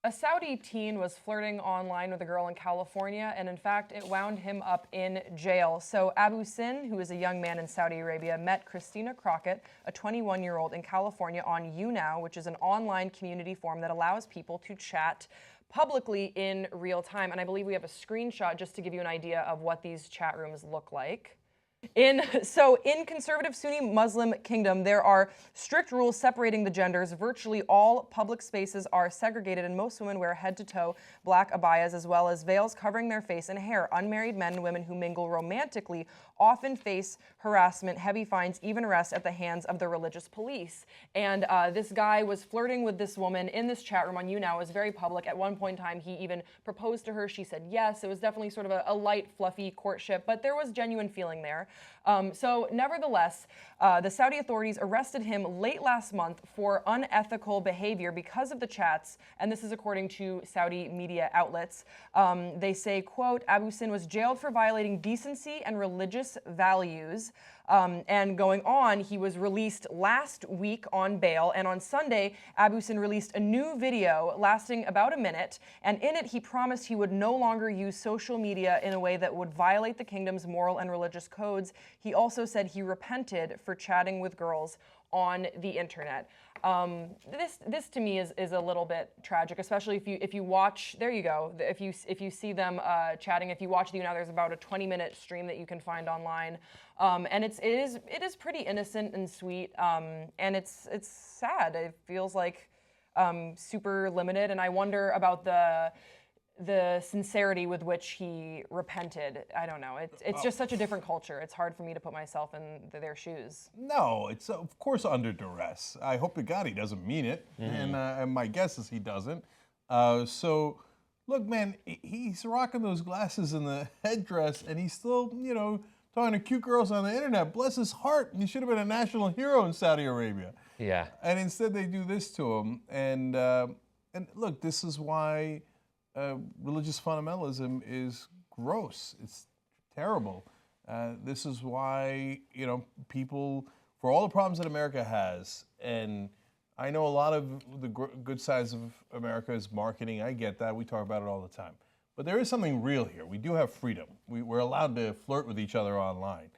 A Saudi teen was flirting online with a girl in California, and in fact, it wound him up in jail. So Abu Sin, who is a young man in Saudi Arabia, met Christina Crockett, a 21-year-old in California, on YouNow, which is an online community forum that allows people to chat publicly in real time. And I believe we have a screenshot just to give you an idea of what these chat rooms look like. In conservative Sunni Muslim kingdom, there are strict rules separating the genders. Virtually all public spaces are segregated, and most women wear head-to-toe black abayas as well as veils covering their face and hair. Unmarried men and women who mingle romantically often face harassment, heavy fines, even arrest at the hands of the religious police. And this guy was flirting with this woman in this chat room on YouNow. It was very public. At one point in time, he even proposed to her. She said yes. It was definitely sort of a light, fluffy courtship, but there was genuine feeling there. So nevertheless, the Saudi authorities arrested him late last month for unethical behavior because of the chats, and this is according to Saudi media outlets. They say, quote, Abu Sin was jailed for violating decency and religious values. And going on, he was released last week on bail, and on Sunday, Abu Sin released a new video lasting about a minute, and in it he promised he would no longer use social media in a way that would violate the kingdom's moral and religious codes. He also said he repented for chatting with girls on the internet. This to me is a little bit tragic, especially if you watch. There you go. If you see them chatting, if you watch the YouNow, there's about a 20-minute stream that you can find online, and it is pretty innocent and sweet, and it's sad. It feels like super limited, and I wonder about the sincerity with which he repented. I don't know. It's just such a different culture. It's hard for me to put myself in their shoes. No, it's of course under duress. I hope to God he doesn't mean it, and my guess is he doesn't. So, look, man, he's rocking those glasses and the headdress, and he's still, talking to cute girls on the internet. Bless his heart. He should have been a national hero in Saudi Arabia. Yeah. And instead they do this to him. And look, this is why religious fundamentalism is gross. It's terrible. This is why, people, for all the problems that America has, and I know a lot of the good sides of America is marketing. I get that. We talk about it all the time. But there is something real here. We do have freedom. We're allowed to flirt with each other online.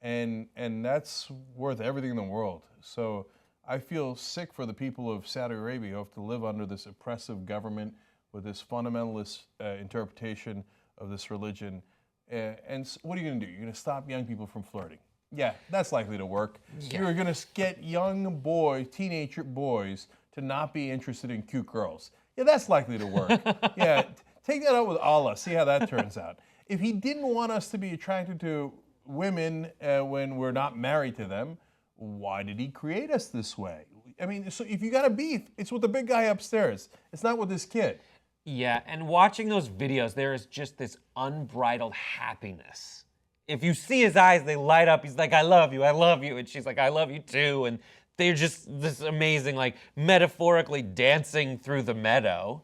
And that's worth everything in the world. So I feel sick for the people of Saudi Arabia who have to live under this oppressive government with this fundamentalist interpretation of this religion. And what are you going to do? You're going to stop young people from flirting. Yeah, that's likely to work. Yeah. You're going to get young boys, teenager boys, to not be interested in cute girls. Yeah, that's likely to work. Yeah, take that out with Allah. See how that turns out. If he didn't want us to be attracted to women when we're not married to them, why did he create us this way? I mean, so if you got a beef, it's with the big guy upstairs. It's not with this kid. Yeah, and watching those videos, there is just this unbridled happiness. If you see his eyes, they light up. He's like, I love you. And she's like, I love you too. And they're just this amazing, like, metaphorically dancing through the meadow.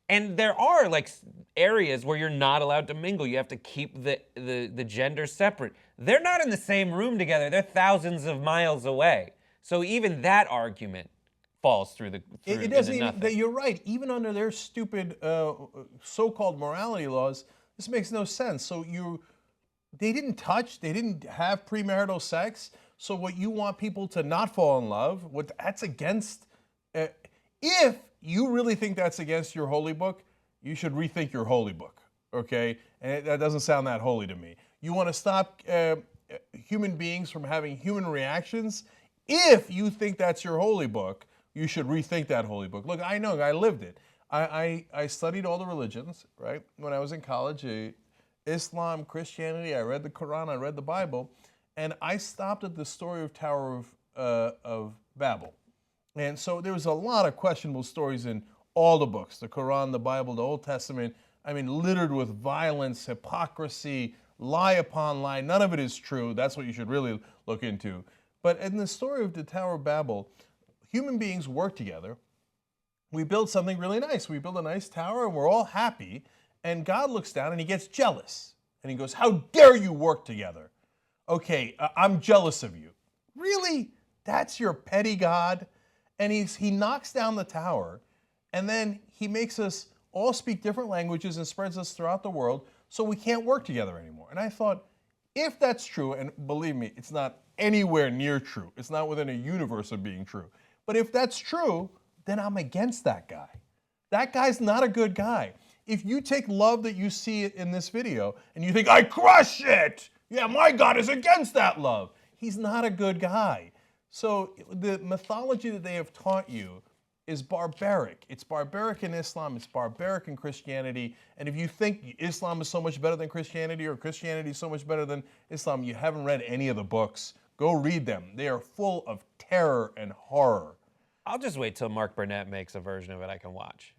And there are, like, areas where you're not allowed to mingle. You have to keep the genders separate. They're not in the same room together. They're thousands of miles away. So even that argument falls through it doesn't even, you're right. Even under their stupid so-called morality laws, this makes no sense. So they didn't touch, they didn't have premarital sex. So what you want people to not fall in love, that's against, if you really think that's against your holy book, you should rethink your holy book, okay? And that doesn't sound that holy to me. You want to stop human beings from having human reactions? If you think that's your holy book, you should rethink that holy book. Look, I know, I lived it. I studied all the religions, right? When I was in college, Islam, Christianity, I read the Quran, I read the Bible, and I stopped at the story of Tower of Babel. And so there was a lot of questionable stories in all the books, the Quran, the Bible, the Old Testament, I mean, littered with violence, hypocrisy, lie upon lie. None of it is true. That's what you should really look into. But in the story of the Tower of Babel, human beings work together. We build something really nice. We build a nice tower and we're all happy. And God looks down and he gets jealous. And he goes, how dare you work together? Okay, I'm jealous of you. Really? That's your petty God? And he knocks down the tower and then he makes us all speak different languages and spreads us throughout the world so we can't work together anymore. And I thought, if that's true, and believe me, it's not anywhere near true. It's not within a universe of being true. But if that's true, then I'm against that guy. That guy's not a good guy. If you take love that you see in this video and you think, I crush it, yeah, my God is against that love, he's not a good guy. So the mythology that they have taught you is barbaric. It's barbaric in Islam, it's barbaric in Christianity, and if you think Islam is so much better than Christianity or Christianity is so much better than Islam, you haven't read any of the books. Go read them. They are full of terror and horror. I'll just wait till Mark Burnett makes a version of it I can watch.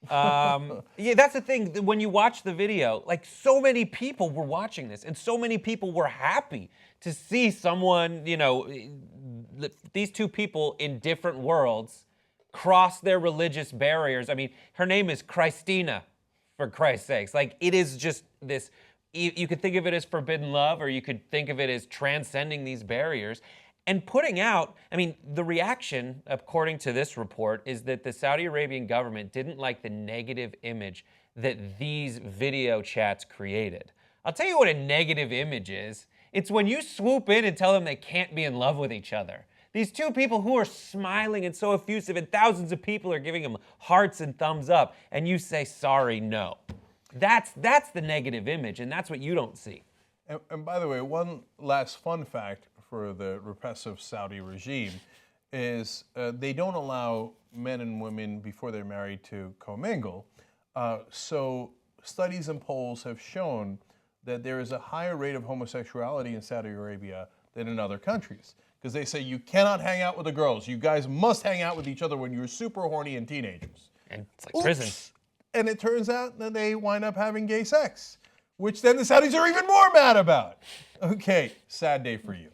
Yeah, that's the thing. When you watch the video, like, so many people were watching this, and so many people were happy to see someone, you know, these two people in different worlds cross their religious barriers. I mean, her name is Christina, for Christ's sakes. Like, it is just this, you could think of it as forbidden love, or you could think of it as transcending these barriers. And putting out, I mean, the reaction, according to this report, is that the Saudi Arabian government didn't like the negative image that these video chats created. I'll tell you what a negative image is. It's when you swoop in and tell them they can't be in love with each other. These two people who are smiling and so effusive, and thousands of people are giving them hearts and thumbs up, and you say, sorry, no. That's the negative image, and that's what you don't see. And by the way, one last fun fact for the repressive Saudi regime is they don't allow men and women before they're married to commingle. So studies and polls have shown that there is a higher rate of homosexuality in Saudi Arabia than in other countries. Because they say you cannot hang out with the girls. You guys must hang out with each other when you're super horny and teenagers. And it's like prison. And it turns out that they wind up having gay sex, which then the Saudis are even more mad about. Okay, sad day for you.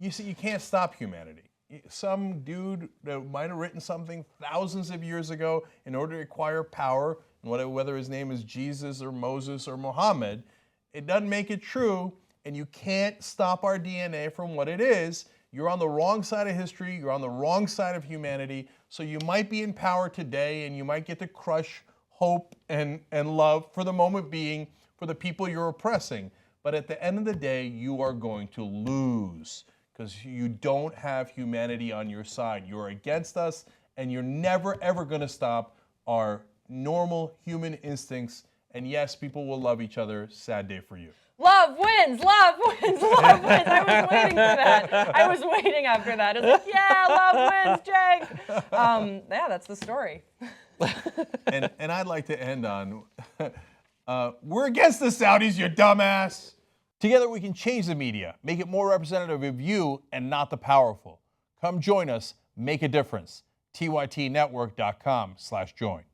You see, you can't stop humanity. Some dude that might have written something thousands of years ago in order to acquire power, and whether his name is Jesus or Moses or Muhammad, it doesn't make it true, and you can't stop our DNA from what it is. You're on the wrong side of history, you're on the wrong side of humanity, so you might be in power today and you might get to crush hope and love for the moment being for the people you're oppressing. But at the end of the day, you are going to lose because you don't have humanity on your side. You're against us, and you're never, ever going to stop our normal human instincts. And yes, people will love each other. Sad day for you. Love wins, love wins, love wins. I was waiting for that. I was waiting after that. It's like, yeah, love wins, Jake. Yeah, that's the story. And I'd like to end on, we're against the Saudis, you dumbass. Together we can change the media, make it more representative of you and not the powerful. Come join us, make a difference. tytnetwork.com/join.